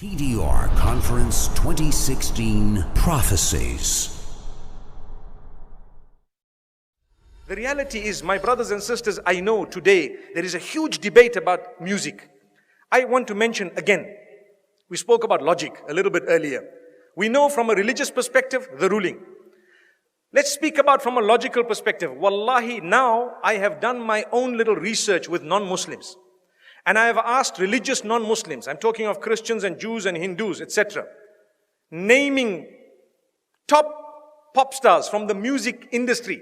TDR Conference 2016 Prophecies. The reality is, my brothers and sisters, I know today there is a huge debate about music. I want to mention again, we spoke about logic a little bit earlier. We know from a religious perspective, the ruling. Let's speak about from a logical perspective. Wallahi, now I have done my own little research with non-Muslims. And I have asked religious non-Muslims, I'm talking of Christians and Jews and Hindus, etc., naming top pop stars from the music industry.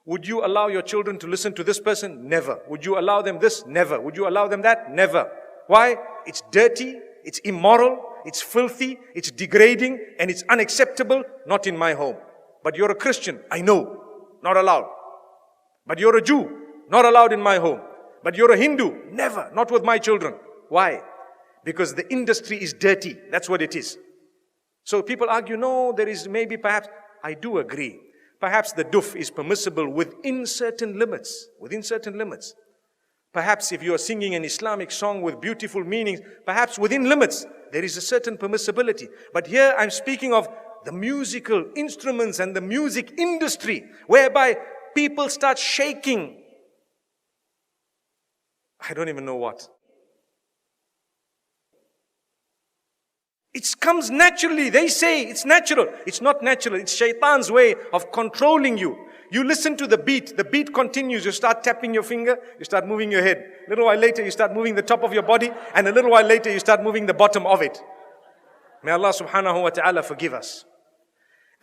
Would you allow your children to listen to this person? Never. Would you allow them this? Never. Would you allow them that? Never. Why? It's dirty, it's immoral, it's filthy, it's degrading, and it's unacceptable. Not in my home. But you're a Christian, I know, not allowed. But you're a Jew, not allowed in my home. But you're a Hindu, never, not with my children. Why? Because the industry is dirty, that's what it is. So people argue, no, there is maybe perhaps, I do agree. Perhaps the duf is permissible within certain limits, Perhaps if you are singing an Islamic song with beautiful meanings, perhaps within limits, there is a certain permissibility. But here I'm speaking of the musical instruments and the music industry, whereby people start shaking. I don't even know what. It comes naturally. They say it's natural. It's not natural. It's shaitan's way of controlling you. You listen to the beat continues. You start tapping your finger, you start moving your head. A little while later, you start moving the top of your body, and a little while later, you start moving the bottom of it. May Allah subhanahu wa ta'ala forgive us.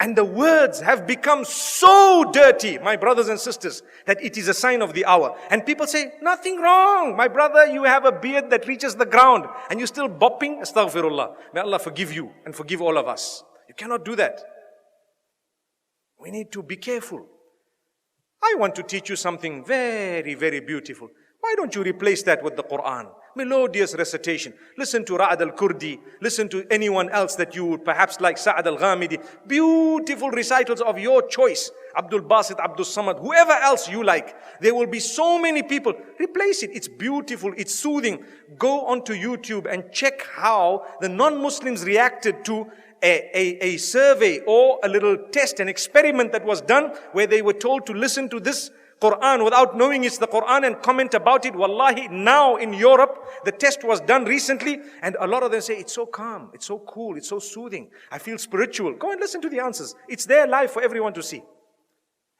And the words have become so dirty, my brothers and sisters, that it is a sign of the hour. And people say, nothing wrong. My brother, you have a beard that reaches the ground and you're still bopping. Astaghfirullah. May Allah forgive you and forgive all of us. You cannot do that. We need to be careful. I want to teach you something very, very beautiful. Why don't you replace that with the Quran? Melodious recitation. Listen to Ra'ad al-Kurdi. Listen to anyone else that you would perhaps like, Sa'ad al-Ghamidi. Beautiful recitals of your choice. Abdul Basit, Abdul Samad, whoever else you like. There will be so many people. Replace it. It's beautiful. It's soothing. Go onto YouTube and check how the non-Muslims reacted to a survey or a little test, an experiment that was done where they were told to listen to this Quran without knowing it's the Quran and comment about it. Wallahi, now in Europe, the test was done recently and a lot of them say, it's so calm, it's so cool, it's so soothing. I feel spiritual. Go and listen to the answers. It's there live for everyone to see.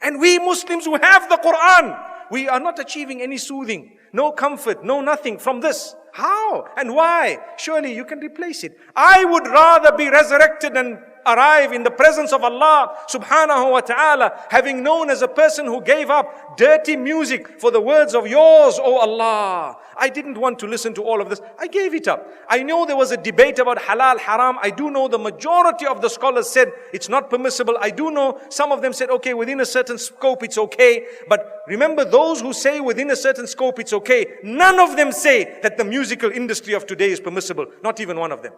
And we Muslims who have the Quran, we are not achieving any soothing, no comfort, no nothing from this. How and why? Surely you can replace it. I would rather be resurrected and arrive in the presence of Allah subhanahu wa ta'ala, having known as a person who gave up dirty music for the words of yours, O Allah. I didn't want to listen to all of this. I gave it up. I know there was a debate about halal, haram. I do know the majority of the scholars said it's not permissible. I do know some of them said, okay, within a certain scope it's okay. But remember, those who say within a certain scope it's okay, none of them say that the musical industry of today is permissible. Not even one of them.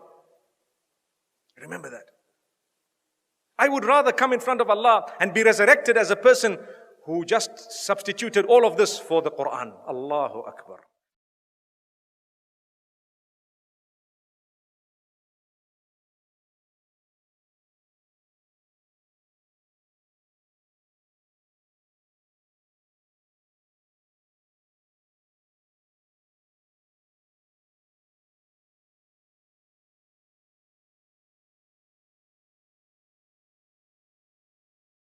Remember that. I would rather come in front of Allah and be resurrected as a person who just substituted all of this for the Quran. Allahu Akbar.